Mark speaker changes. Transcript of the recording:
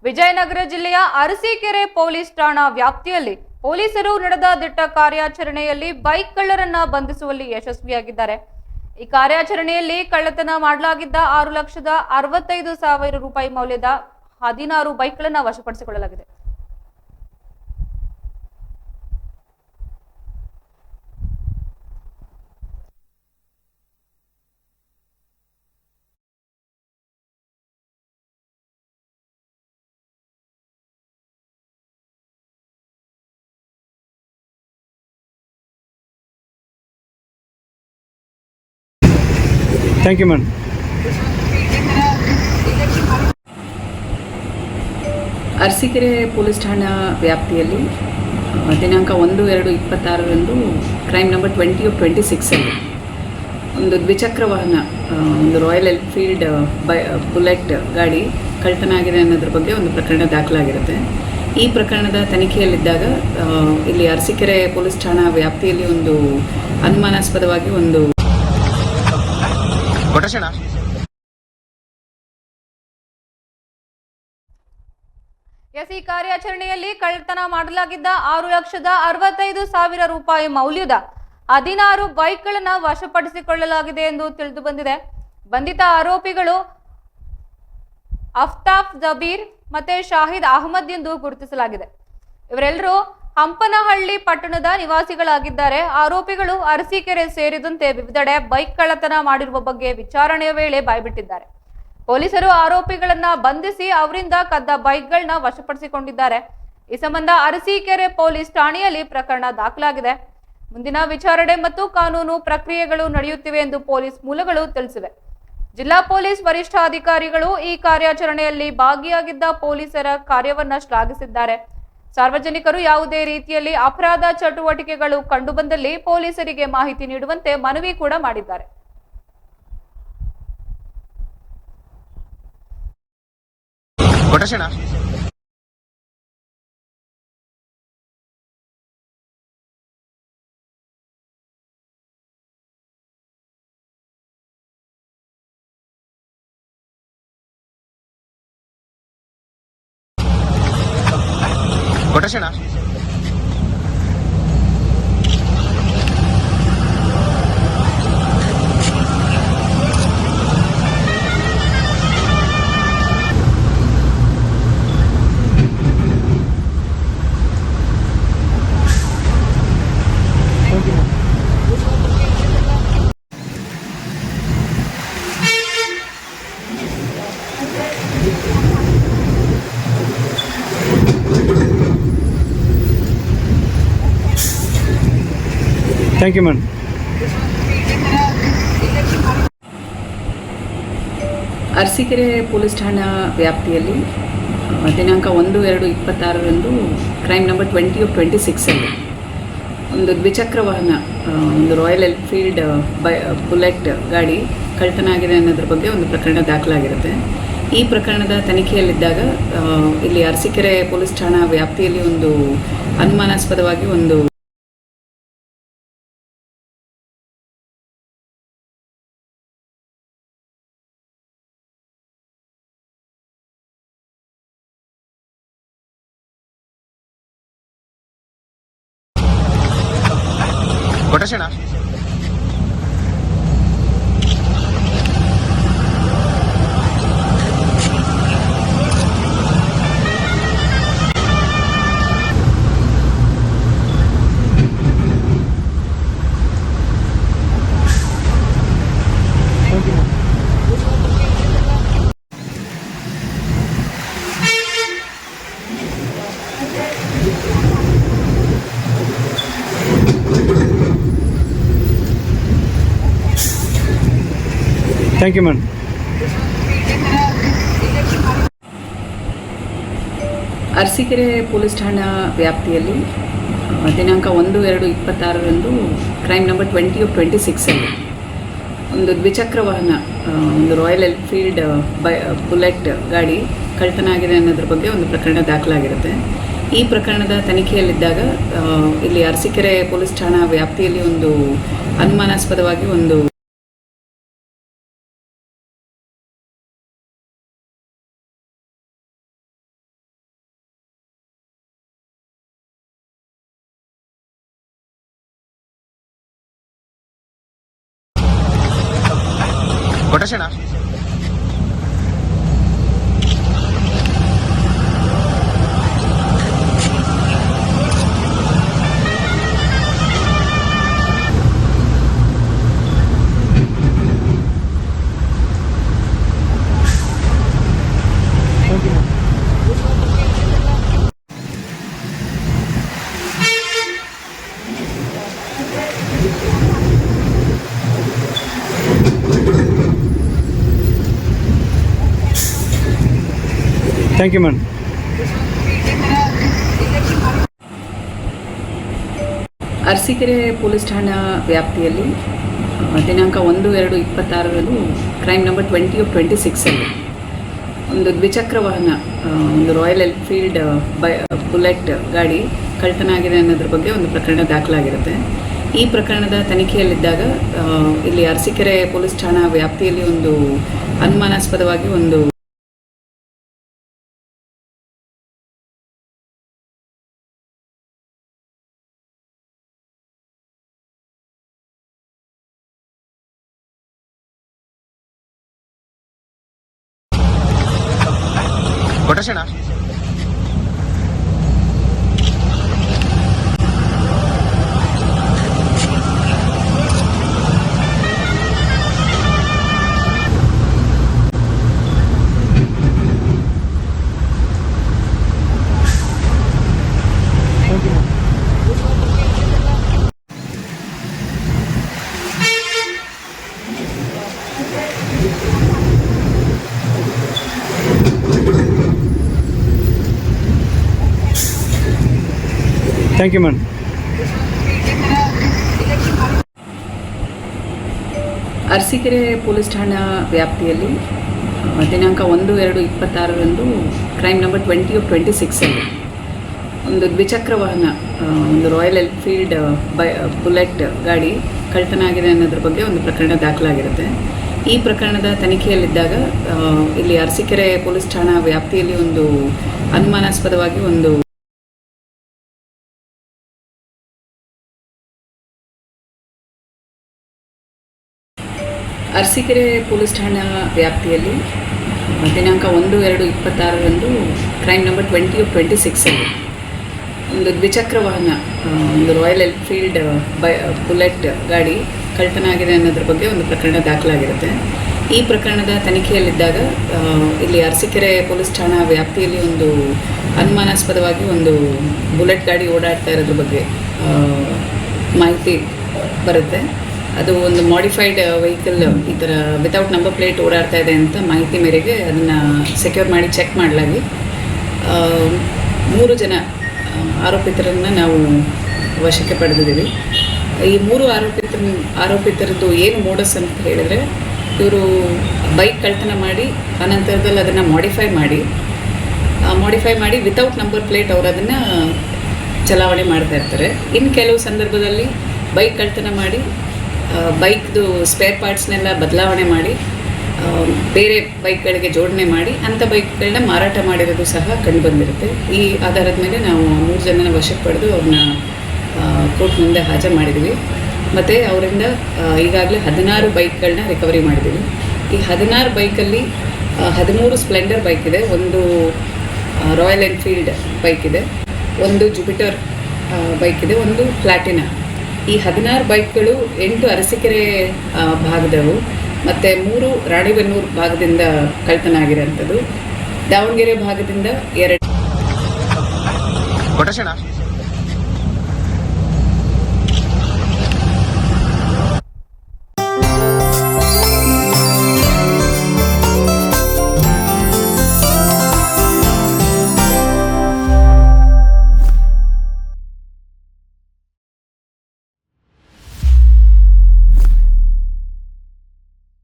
Speaker 1: ವಿಜಯನಗರ ಜಿಲ್ಲೆಯ ಅರಸೀಕೆರೆ ಪೊಲೀಸ್ ಠಾಣಾ ವ್ಯಾಪ್ತಿಯಲ್ಲಿ ಪೊಲೀಸರು ನಡೆದ ದಿಟ್ಟ ಕಾರ್ಯಾಚರಣೆಯಲ್ಲಿ ಬೈಕ್ ಕಳ್ಳರನ್ನ ಬಂಧಿಸುವಲ್ಲಿ ಯಶಸ್ವಿಯಾಗಿದ್ದಾರೆ. ಈ ಕಾರ್ಯಾಚರಣೆಯಲ್ಲಿ ಕಳ್ಳತನ ಮಾಡಲಾಗಿದ್ದ 6,65,000 ರೂಪಾಯಿ ಮೌಲ್ಯದ 16 ಬೈಕ್ಗಳನ್ನು ವಶಪಡಿಸಿಕೊಳ್ಳಲಾಗಿದೆ.
Speaker 2: Thank you ma'am.
Speaker 3: Arsikere police ಠಾಣಾ ವ್ಯಾಪ್ತಿಯಲ್ಲಿ ದಿನಾಂಕ 1/2/26 ಕ್ರೈಮ್ ನಂಬರ್ 20/26 ಒಂದು ದ್ವಿಚಕ್ರ ವಾಹನ, ಒಂದು ರಾಯಲ್ ಎನ್ಫೀಲ್ಡ್ ಬುಲೆಟ್ ಗಾಡಿ ಕಳ್ಳತನ ಆಗಿದೆ ಅನ್ನೋದ್ರ ಬಗ್ಗೆ ಒಂದು ಪ್ರಕರಣ ದಾಖಲಾಗಿರುತ್ತೆ. ಈ ಪ್ರಕರಣದ ತನಿಖೆಯಲ್ಲಿದ್ದಾಗ ಇಲ್ಲಿ ಅರಸೀಕೆರೆ ಪೊಲೀಸ್ ಠಾಣಾ ವ್ಯಾಪ್ತಿಯಲ್ಲಿ ಒಂದು ಅನುಮಾನಾಸ್ಪದವಾಗಿ ಒಂದು
Speaker 1: ಈ ಕಾರ್ಯಾಚರಣೆಯಲ್ಲಿ ಕಳ್ಳತನ ಮಾಡಲಾಗಿದ್ದ 6,65,000 ರೂಪಾಯಿ ಮೌಲ್ಯದ 16 ಬೈಕ್ಗಳನ್ನು ವಶಪಡಿಸಿಕೊಳ್ಳಲಾಗಿದೆ ಎಂದು ತಿಳಿದು ಬಂದಿದೆ. ಬಂಧಿತ ಆರೋಪಿಗಳು ಅಫ್ತಾಫ್ ಜಬೀರ್ ಮತ್ತೆ ಶಾಹಿದ್ ಅಹಮದ್ ಎಂದು ಗುರುತಿಸಲಾಗಿದೆ. ಇವರೆಲ್ಲರೂ ಹಂಪನಹಳ್ಳಿ ಪಟ್ಟಣದ ನಿವಾಸಿಗಳಾಗಿದ್ದಾರೆ. ಆರೋಪಿಗಳು ಅರಸೀಕೆರೆ ಸೇರಿದಂತೆ ವಿವಿಧೆಡೆ ಬೈಕ್ ಕಳ್ಳತನ ಮಾಡಿರುವ ಬಗ್ಗೆ ವಿಚಾರಣೆಯ ವೇಳೆ ಬಾಯ್ಬಿಟ್ಟಿದ್ದಾರೆ. ಪೊಲೀಸರು ಆರೋಪಿಗಳನ್ನ ಬಂಧಿಸಿ ಅವರಿಂದ ಕದ್ದ ಬೈಕ್ಗಳನ್ನ ವಶಪಡಿಸಿಕೊಂಡಿದ್ದಾರೆ. ಈ ಸಂಬಂಧ ಅರಸೀಕೆರೆ ಪೊಲೀಸ್ ಠಾಣೆಯಲ್ಲಿ ಪ್ರಕರಣ ದಾಖಲಾಗಿದೆ. ಮುಂದಿನ ವಿಚಾರಣೆ ಮತ್ತು ಕಾನೂನು ಪ್ರಕ್ರಿಯೆಗಳು ನಡೆಯುತ್ತಿವೆ ಎಂದು ಪೊಲೀಸ್ ಮೂಲಗಳು ತಿಳಿಸಿವೆ. ಜಿಲ್ಲಾ ಪೊಲೀಸ್ ವರಿಷ್ಠಾಧಿಕಾರಿಗಳು ಈ ಕಾರ್ಯಾಚರಣೆಯಲ್ಲಿ ಭಾಗಿಯಾಗಿದ್ದ ಪೊಲೀಸರ ಕಾರ್ಯವನ್ನ ಶ್ಲಾಘಿಸಿದ್ದಾರೆ. ಸಾರ್ವಜನಿಕರು ಯಾವುದೇ ರೀತಿಯಲ್ಲಿ ಅಪರಾಧ ಚಟುವಟಿಕೆಗಳು ಕಂಡುಬಂದಲ್ಲಿ ಪೊಲೀಸರಿಗೆ ಮಾಹಿತಿ ನೀಡುವಂತೆ ಮನವಿ ಕೂಡ ಮಾಡಿದ್ದಾರೆ.
Speaker 2: Thank you ma'am.
Speaker 3: Arsikere police ಠಾಣಾ ವ್ಯಾಪ್ತಿಯಲ್ಲಿ ದಿನಾಂಕ 1/2/26 ಕ್ರೈಮ್ ನಂಬರ್ 20/26 ಒಂದು ದ್ವಿಚಕ್ರ ವಾಹನ, ಒಂದು ರಾಯಲ್ ಎನ್ಫೀಲ್ಡ್ ಬುಲೆಟ್ ಗಾಡಿ ಕಳ್ಳತನ ಆಗಿದೆ ಅನ್ನೋದ್ರ ಬಗ್ಗೆ ಒಂದು ಪ್ರಕರಣ ದಾಖಲಾಗಿರುತ್ತೆ. ಈ ಪ್ರಕರಣದ ತನಿಖೆಯಲ್ಲಿದ್ದಾಗ ಇಲ್ಲಿ ಅರಸೀಕೆರೆ ಪೊಲೀಸ್ ಠಾಣಾ ವ್ಯಾಪ್ತಿಯಲ್ಲಿ ಒಂದು ಅನುಮಾನಾಸ್ಪದವಾಗಿ ಒಂದು
Speaker 2: thank you ma'am.
Speaker 3: Arsikere police ಠಾಣಾ ವ್ಯಾಪ್ತಿಯಲ್ಲಿ ದಿನಾಂಕ 1/2/26 ಕ್ರೈಮ್ ನಂಬರ್ 20/26 ಒಂದು ದ್ವಿಚಕ್ರ ವಾಹನ, ಒಂದು ರಾಯಲ್ ಎನ್ಫೀಲ್ಡ್ ಬುಲೆಟ್ ಗಾಡಿ ಕಳ್ಳತನ ಆಗಿದೆ ಅನ್ನೋದ್ರ ಬಗ್ಗೆ ಒಂದು ಪ್ರಕರಣ ದಾಖಲಾಗಿರುತ್ತೆ. ಈ ಪ್ರಕರಣದ ತನಿಖೆಯಲ್ಲಿದ್ದಾಗ ಇಲ್ಲಿ ಅರಸೀಕೆರೆ ಪೊಲೀಸ್ ಠಾಣಾ ವ್ಯಾಪ್ತಿಯಲ್ಲಿ ಒಂದು ಅನುಮಾನಾಸ್ಪದವಾಗಿ ಒಂದು
Speaker 4: quotation
Speaker 2: thank you madam.
Speaker 3: Arsikere police ಠಾಣಾ ವ್ಯಾಪ್ತಿಯಲ್ಲಿ ದಿನಾಂಕ 1/2/26 ಕ್ರೈಮ್ ನಂಬರ್ 20/26 ಒಂದು ದ್ವಿಚಕ್ರ ವಾಹನ, ಒಂದು ರಾಯಲ್ ಎನ್ಫೀಲ್ಡ್ ಬುಲೆಟ್ ಗಾಡಿ ಕಳ್ಳತನ ಆಗಿದೆ ಅನ್ನೋದ್ರ ಬಗ್ಗೆ ಒಂದು ಪ್ರಕರಣ ದಾಖಲಾಗಿರುತ್ತೆ. ಈ ಪ್ರಕರಣದ ತನಿಖೆಯಲ್ಲಿದ್ದಾಗ ಇಲ್ಲಿ ಅರಸೀಕೆರೆ ಪೊಲೀಸ್ ಠಾಣಾ ವ್ಯಾಪ್ತಿಯಲ್ಲಿ ಒಂದು ಅನುಮಾನಾಸ್ಪದವಾಗಿ ಒಂದು
Speaker 4: quotation
Speaker 2: thank you madam.
Speaker 3: Arsikere police ಠಾಣಾ ವ್ಯಾಪ್ತಿಯಲ್ಲಿ ದಿನಾಂಕ 1/2/26 ಕ್ರೈಮ್ ನಂಬರ್ 20/26 ಒಂದು ದ್ವಿಚಕ್ರ ವಾಹನ, ಒಂದು ರಾಯಲ್ ಎನ್ಫೀಲ್ಡ್ ಬುಲೆಟ್ ಗಾಡಿ ಕಳ್ಳತನ ಆಗಿದೆ ಅನ್ನೋದ್ರ ಬಗ್ಗೆ ಒಂದು ಪ್ರಕರಣ ದಾಖಲಾಗಿರುತ್ತೆ. ಈ ಪ್ರಕರಣದ ತನಿಖೆಯಲ್ಲಿದ್ದಾಗ ಇಲ್ಲಿ ಅರಸೀಕೆರೆ ಪೊಲೀಸ್ ಠಾಣಾ ವ್ಯಾಪ್ತಿಯಲ್ಲಿ ಒಂದು ಅನುಮಾನಾಸ್ಪದವಾಗಿ ಒಂದು ಅರಸೀಕೆರೆ ಪೊಲೀಸ್ ಠಾಣಾ ವ್ಯಾಪ್ತಿಯಲ್ಲಿ ದಿನಾಂಕ 1/2/26 ಕ್ರೈಮ್ ನಂಬರ್ 20/26 ಒಂದು ದ್ವಿಚಕ್ರ ವಾಹನ, ಒಂದು ರಾಯಲ್ ಎನ್ಫೀಲ್ಡ್ ಬುಲೆಟ್ ಗಾಡಿ ಕಳ್ಳತನ ಆಗಿದೆ ಅನ್ನೋದ್ರ ಬಗ್ಗೆ ಒಂದು ಪ್ರಕರಣ ದಾಖಲಾಗಿರುತ್ತೆ. ಈ ಪ್ರಕರಣದ ತನಿಖೆಯಲ್ಲಿದ್ದಾಗ ಇಲ್ಲಿ ಅರಸೀಕೆರೆ ಪೊಲೀಸ್ ಠಾಣಾ ವ್ಯಾಪ್ತಿಯಲ್ಲಿ ಒಂದು ಅನುಮಾನಾಸ್ಪದವಾಗಿ ಒಂದು ಬುಲೆಟ್ ಗಾಡಿ ಓಡಾಡ್ತಾ ಇರೋದ್ರ ಬಗ್ಗೆ ಮಾಹಿತಿ ಬರುತ್ತೆ. ಅದು ಒಂದು ಮಾಡಿಫೈಡ್ ವೆಹಿಕಲ್ ಈ ಥರ ವಿತೌಟ್ ನಂಬರ್ ಪ್ಲೇಟ್ ಓಡಾಡ್ತಾ ಇದೆ ಅಂತ ಮಾಹಿತಿ ಮೇರೆಗೆ ಅದನ್ನು ಸೆಕ್ಯೂರ್ ಮಾಡಿ ಚೆಕ್ ಮಾಡಲಾಗಿ 3 ಜನ ಆರೋಪಿತರನ್ನು ನಾವು ವಶಕ್ಕೆ ಪಡೆದಿದ್ದೀವಿ. ಈ 3 ಆರೋಪಿತರದ್ದು ಏನು ಮೋಡಸ್ ಅಂತ ಹೇಳಿದರೆ, ಇವರು ಬೈಕ್ ಕಳ್ಳತನ ಮಾಡಿ ಅನಂತರದಲ್ಲಿ ಅದನ್ನು ಮಾಡಿಫೈ ಮಾಡಿ ವಿತೌಟ್ ನಂಬರ್ ಪ್ಲೇಟ್ ಅವರು ಅದನ್ನು ಚಲಾವಣೆ ಮಾಡ್ತಾ ಇರ್ತಾರೆ. ಇನ್ನು ಕೆಲವು ಸಂದರ್ಭದಲ್ಲಿ ಬೈಕ್ ಕಳ್ಳತನ ಮಾಡಿ ಬೈಕ್ದು ಸ್ಪೇರ್ ಪಾರ್ಟ್ಸ್ನೆಲ್ಲ ಬದಲಾವಣೆ ಮಾಡಿ ಬೇರೆ ಬೈಕ್ಗಳಿಗೆ ಜೋಡಣೆ ಮಾಡಿ ಅಂಥ ಬೈಕ್ಗಳನ್ನ ಮಾರಾಟ ಮಾಡಿರೋದು ಸಹ ಕಂಡುಬಂದಿರುತ್ತೆ. ಈ ಆಧಾರದ ಮೇಲೆ ನಾವು 3 ಜನನ ವಶಕ್ಕೆ ಪಡೆದು ಅವ್ರನ್ನ ಕೋರ್ಟ್ ಮುಂದೆ ಹಾಜರು ಮಾಡಿದ್ವಿ. ಮತ್ತು ಅವರಿಂದ ಈಗಾಗಲೇ 16 ಬೈಕ್ಗಳನ್ನ ರಿಕವರಿ ಮಾಡಿದ್ದೀವಿ. ಈ 16 ಬೈಕಲ್ಲಿ 13 ಸ್ಪ್ಲೆಂಡರ್ ಬೈಕ್ ಇದೆ, ಒಂದು ರಾಯಲ್ ಎನ್ಫೀಲ್ಡ್ ಬೈಕ್ ಇದೆ, ಒಂದು ಜುಪಿಟರ್ ಬೈಕ್ ಇದೆ, ಒಂದು ಪ್ಲಾಟಿನಾ. ಈ 16 ಬೈಕ್ಗಳು 8 ಅರಸೀಕೆರೆ ಭಾಗದವು ಮತ್ತು 3 ರಾಣಿಬೆನ್ನೂರು ಭಾಗದಿಂದ ಕಳ್ಳತನ ಆಗಿರೋಂಥದ್ದು. ದಾವಣಗೆರೆ ಭಾಗದಿಂದ 2.
Speaker 4: ಕೊಟೇಶನ್